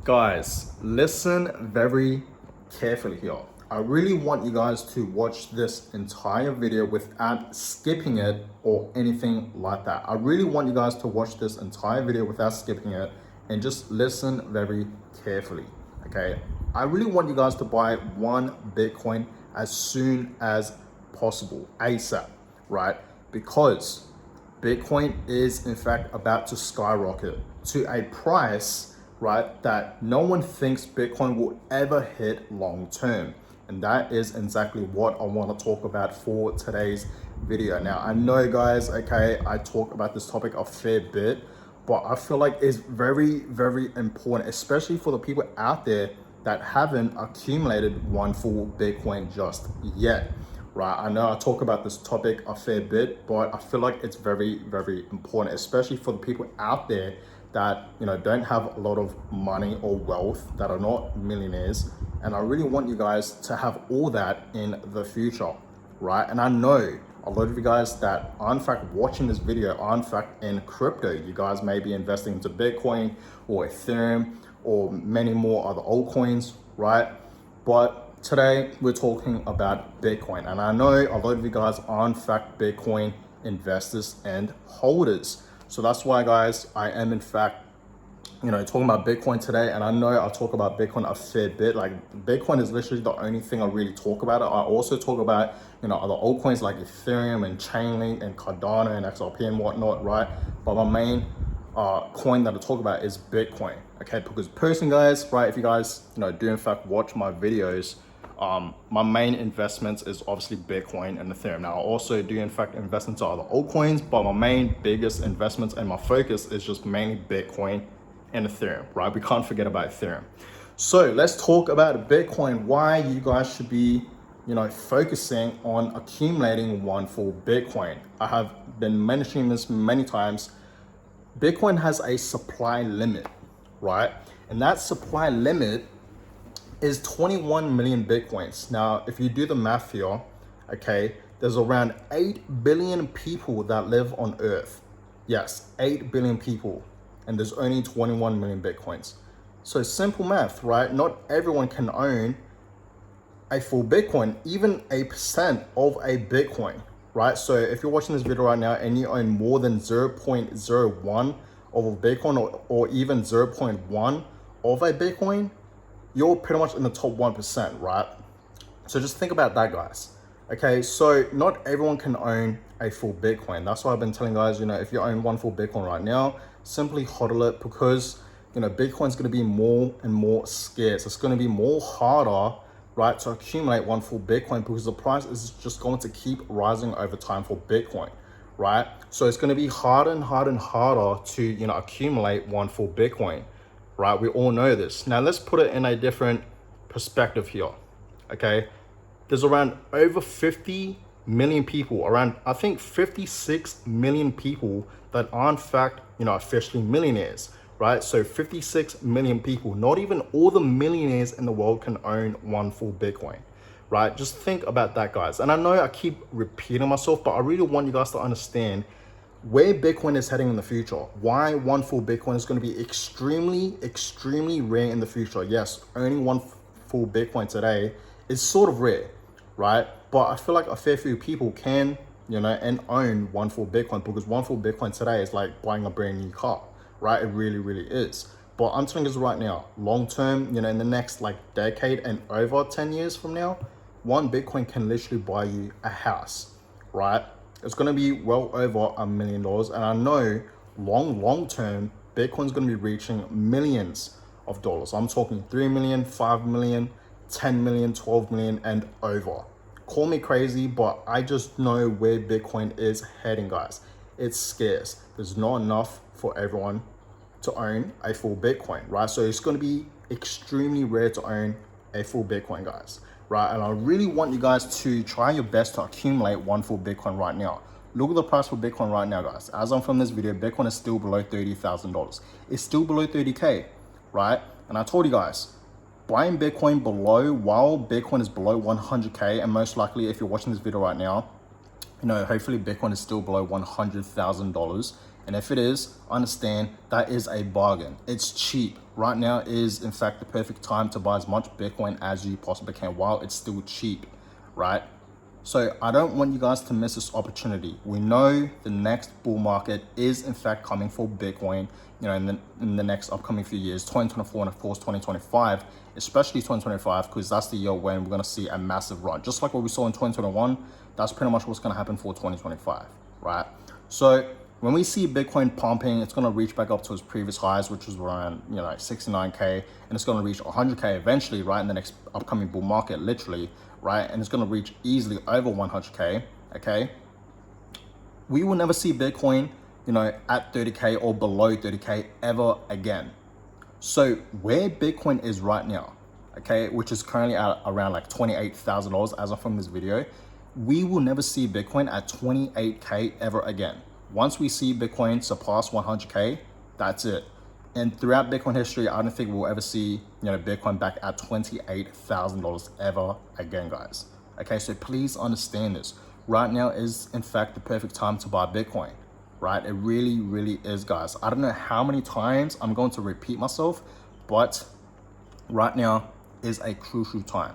Guys, listen very carefully here. I really want you guys to watch this entire video without skipping it or anything like that. I really want you guys to watch this entire video without skipping it and just listen very carefully, okay? I really want you guys to buy one Bitcoin as soon as possible, ASAP, right? Because Bitcoin is in fact about to skyrocket to a price, right, that no one thinks Bitcoin will ever hit long term. And that is exactly what I want to talk about for today's video. Now, I know guys, okay, I talk about this topic a fair bit, but I feel like it's very, very important, especially for the people out there that haven't accumulated one full Bitcoin just yet. Right, I know I talk about this topic a fair bit, but I feel like it's very, very important, especially for the people out there that, you know, don't have a lot of money or wealth, that are not millionaires. And I really want you guys to have all that in the future, right? And I know a lot of you guys that are in fact watching this video are in fact in crypto. You guys may be investing into Bitcoin or Ethereum or many more other altcoins, right? But today we're talking about Bitcoin, and I know a lot of you guys are in fact Bitcoin investors and holders. So that's why, guys, I am in fact, you know, talking about Bitcoin today. And I know I talk about Bitcoin a fair bit. Like, Bitcoin is literally the only thing I really talk about. I also talk about, you know, other altcoins like Ethereum and Chainlink and Cardano and XRP and whatnot, right? But my main coin that I talk about is Bitcoin, okay? Because personally, guys, right, if you guys, you know, do in fact watch my videos, my main investments is obviously Bitcoin and Ethereum. Now, I also do in fact invest into other altcoins, but my main biggest investments and my focus is just mainly Bitcoin and Ethereum, right? We can't forget about Ethereum. So let's talk about Bitcoin, why you guys should be, you know, focusing on accumulating one full Bitcoin. I have been mentioning this many times. Bitcoin has a supply limit, right? And that supply limit is 21 million Bitcoins. Now, if you do the math here, okay, there's around 8 billion people that live on Earth. Yes, 8 billion people, and there's only 21 million Bitcoins. So simple math, right? Not everyone can own a full Bitcoin, even a percent of a Bitcoin, right? So if you're watching this video right now and you own more than 0.01 of a Bitcoin, or even 0.1 of a Bitcoin, you're pretty much in the top 1%, right? So just think about that, guys. Okay, so not everyone can own a full Bitcoin. That's why I've been telling guys, you know, if you own one full Bitcoin right now, simply hodl it, because, you know, Bitcoin's going to be more and more scarce. It's going to be more harder, right, to accumulate one full Bitcoin, because the price is just going to keep rising over time for Bitcoin, right? So it's going to be harder and harder and harder to, you know, accumulate one full Bitcoin, right? We all know this. Now let's put it in a different perspective here, okay? There's around over 50 million people, around, I think 56 million people that are in fact, you know, officially millionaires, right? So 56 million people, not even all the millionaires in the world can own one full Bitcoin, right? Just think about that, guys. And I know I keep repeating myself, but I really want you guys to understand where Bitcoin is heading in the future, why one full Bitcoin is going to be extremely, extremely rare in the future. Yes, owning one full Bitcoin today is sort of rare, right? But I feel like a fair few people can, you know, and own one full Bitcoin, because one full Bitcoin today is like buying a brand new car, right? It really, really is. But I'm telling you right now, long term, you know, in the next like decade and over 10 years from now, one Bitcoin can literally buy you a house, right? It's going to be well over $1 million. And I know long term, Bitcoin's going to be reaching millions of dollars. I'm talking 3 million, 5 million, 10 million, 12 million and over. Call me crazy, but I just know where Bitcoin is heading, guys. It's scarce. There's not enough for everyone to own a full Bitcoin, right? So it's going to be extremely rare to own a full Bitcoin, guys, right? And I really want you guys to try your best to accumulate one full Bitcoin right now. Look at the price for Bitcoin right now, guys. As I'm from this video, Bitcoin is still below $30,000. It's still below 30K, right? And I told you guys, buying Bitcoin below, while Bitcoin is below 100K, and most likely if you're watching this video right now, you know, hopefully Bitcoin is still below $100,000, And if it is, understand that is a bargain. It's cheap. Right now is in fact the perfect time to buy as much Bitcoin as you possibly can while it's still cheap, right? So I don't want you guys to miss this opportunity. We know the next bull market is in fact coming for Bitcoin, in the next upcoming few years, 2024 and of course 2025, especially 2025, because that's the year when we're going to see a massive run. Just like what we saw in 2021, that's pretty much what's going to happen for 2025, right? So when we see Bitcoin pumping, it's going to reach back up to its previous highs, which was around 69K, and it's going to reach 100K eventually, right, in the next upcoming bull market, literally, right? And it's going to reach easily over 100K, okay? We will never see Bitcoin, at 30K or below 30K ever again. So where Bitcoin is right now, okay, which is currently at around like $28,000 as of from this video, we will never see Bitcoin at 28K ever again. Once we see Bitcoin surpass 100K, that's it. And throughout Bitcoin history, I don't think we'll ever see, Bitcoin back at $28,000 ever again, guys. Okay, so please understand this. Right now is in fact the perfect time to buy Bitcoin, right? It really, really is, guys. I don't know how many times I'm going to repeat myself, but right now is a crucial time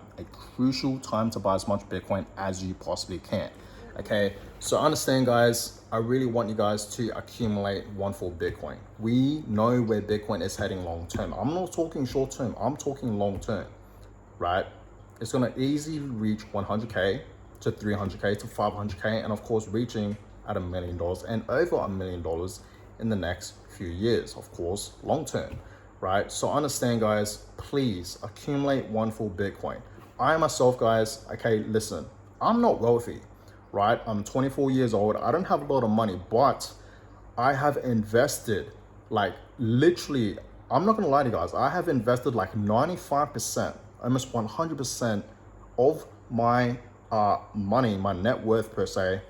to buy as much Bitcoin as you possibly can. Okay, so understand, guys, I really want you guys to accumulate one for Bitcoin. We know where Bitcoin is heading long term. I'm not talking short term, I'm talking long term, right? It's gonna easily reach 100K to 300K to 500K, and of course reaching at $1 million and over $1 million in the next few years, of course, long term, right? So understand, guys, please accumulate one for Bitcoin. I myself, guys, okay, listen, I'm not wealthy, right? I'm 24 years old. I don't have a lot of money, but I have invested like literally, I'm not gonna lie to you guys, I have invested like 95%, almost 100% of my money, my net worth per se,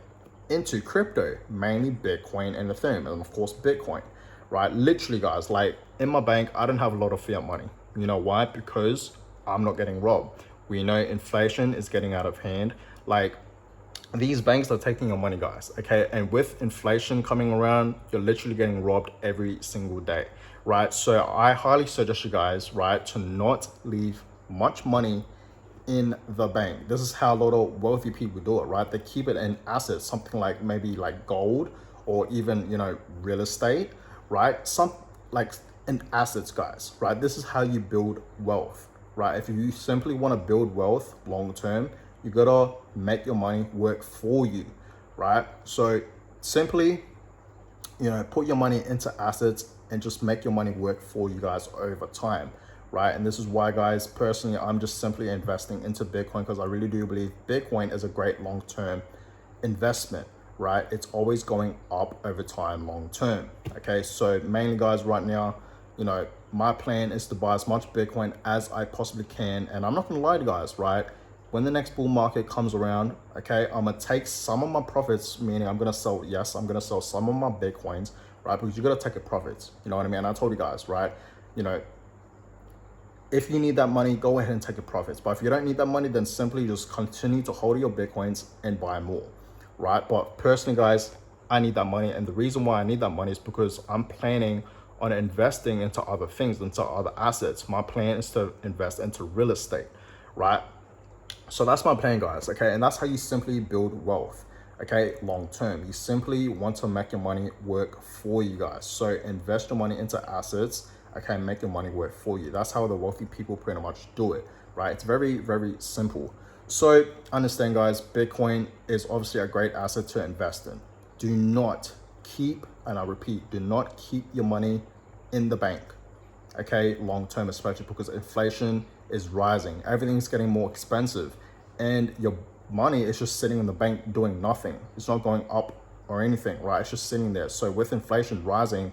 into crypto, mainly Bitcoin and Ethereum, and of course Bitcoin, right? Literally, guys, like in my bank, I don't have a lot of fiat money. You know why? Because I'm not getting robbed. We know inflation is getting out of hand. Like, these banks are taking your money, guys, okay? And with inflation coming around, you're literally getting robbed every single day, right? So I highly suggest you guys, right, to not leave much money in the bank. This is how a lot of wealthy people do it, right? They keep it in assets, something like maybe like gold or even, real estate, right? Some like in assets, guys, right? This is how you build wealth, right? If you simply want to build wealth long term, you gotta make your money work for you, right? So simply, put your money into assets and just make your money work for you guys over time, right? And this is why, guys, personally, I'm just simply investing into Bitcoin because I really do believe Bitcoin is a great long-term investment, right? It's always going up over time long term. Okay, so mainly, guys, right now, my plan is to buy as much Bitcoin as I possibly can. And I'm not gonna lie to you guys, right? When the next bull market comes around, okay, I'm gonna take some of my profits, meaning I'm gonna sell some of my Bitcoins, right? Because you gotta take a profit, you know what I mean? I told you guys, right? If you need that money, go ahead and take a profits. But if you don't need that money, then simply just continue to hold your Bitcoins and buy more, right? But personally, guys, I need that money. And the reason why I need that money is because I'm planning on investing into other things, into other assets. My plan is to invest into real estate, right? So that's my plan, guys, okay? And that's how you simply build wealth, okay, long term. You simply want to make your money work for you, guys. So invest your money into assets, okay, make your money work for you. That's how the wealthy people pretty much do it, right? It's very, very simple. So understand, guys, Bitcoin is obviously a great asset to invest in. Do not keep, and I repeat, do not keep your money in the bank, okay, long term, especially because inflation is rising. Everything's getting more expensive and your money is just sitting in the bank doing nothing. It's not going up or anything, right? It's just sitting there. So with inflation rising,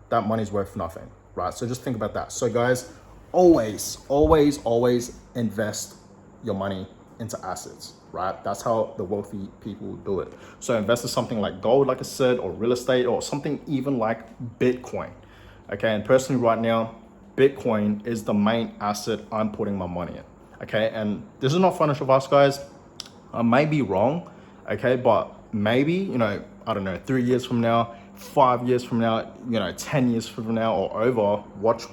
that money's worth nothing, right? So just think about that. So guys, always invest your money into assets, right? That's how the wealthy people do it. So invest in something like gold, like I said, or real estate, or something even like Bitcoin, okay? And personally right now, Bitcoin is the main asset I'm putting my money in, okay? And this is not financial advice, guys. I may be wrong, okay? But maybe, I don't know, 3 years from now, 5 years from now, 10 years from now or over, once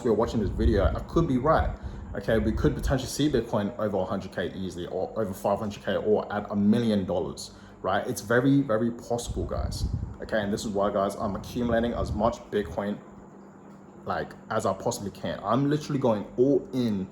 we're watching this video, I could be right. Okay, we could potentially see Bitcoin over 100K easily, or over 500K, or at $1 million, right? It's very, very possible, guys. Okay, and this is why, guys, I'm accumulating as much Bitcoin as I possibly can. I'm literally going all in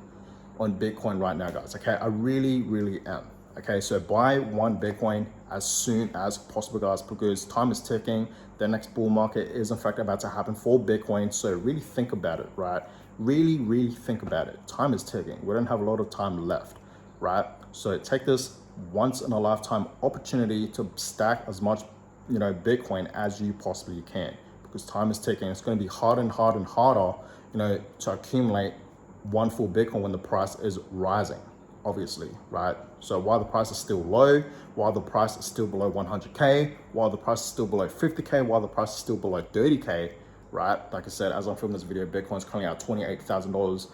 on Bitcoin right now, guys. Okay, I really, really am. Okay, so buy one Bitcoin as soon as possible, guys, because time is ticking. The next bull market is in fact about to happen for Bitcoin. So really think about it, right? Really, really think about it. Time is ticking. We don't have a lot of time left, right? So take this once in a lifetime opportunity to stack as much, Bitcoin as you possibly can, because time is ticking. It's going to be harder and harder and harder, to accumulate one full Bitcoin when the price is rising, obviously, right? So while the price is still low, while the price is still below 100K, while the price is still below 50K, while the price is still below 30K, right? Like I said, as I'm filming this video, Bitcoin's coming out $28,000.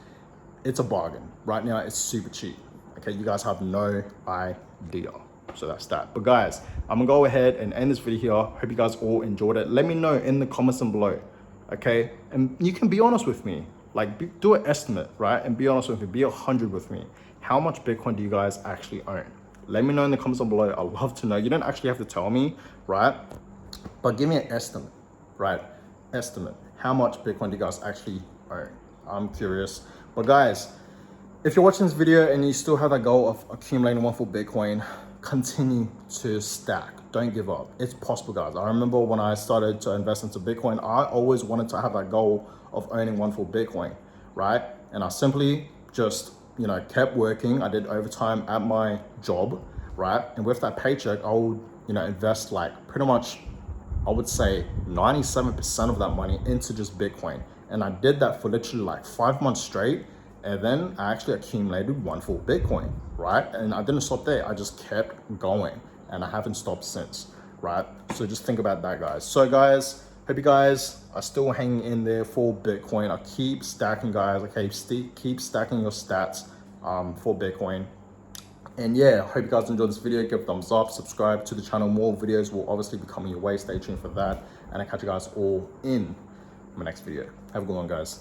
It's a bargain. Right now, it's super cheap. Okay, you guys have no idea. So that's that. But guys, I'm gonna go ahead and end this video here. Hope you guys all enjoyed it. Let me know in the comments down below, okay? And you can be honest with me. Do an estimate, right? And be honest with me, be 100 with me. How much Bitcoin do you guys actually own? Let me know in the comments down below. I'd love to know. You don't actually have to tell me, right? But give me an estimate, right? Estimate. How much Bitcoin do you guys actually own? I'm curious. But guys, if you're watching this video and you still have that goal of accumulating one full Bitcoin, continue to stack. Don't give up. It's possible, guys. I remember when I started to invest into Bitcoin, I always wanted to have that goal of owning one full Bitcoin, right? And I simply just, kept working. I did overtime at my job, right? And with that paycheck, I would, invest pretty much, I would say 97% of that money into just Bitcoin. And I did that for literally 5 months straight. And then I actually accumulated one full Bitcoin, right? And I didn't stop there. I just kept going and I haven't stopped since, right? So just think about that, guys. So guys, hope you guys are still hanging in there for Bitcoin. I keep stacking, guys. Okay, keep stacking your stats for Bitcoin. And yeah, hope you guys enjoyed this video. Give a thumbs up, subscribe to the channel. More videos will obviously be coming your way. Stay tuned for that. And I'll catch you guys all in my next video. Have a good one, guys.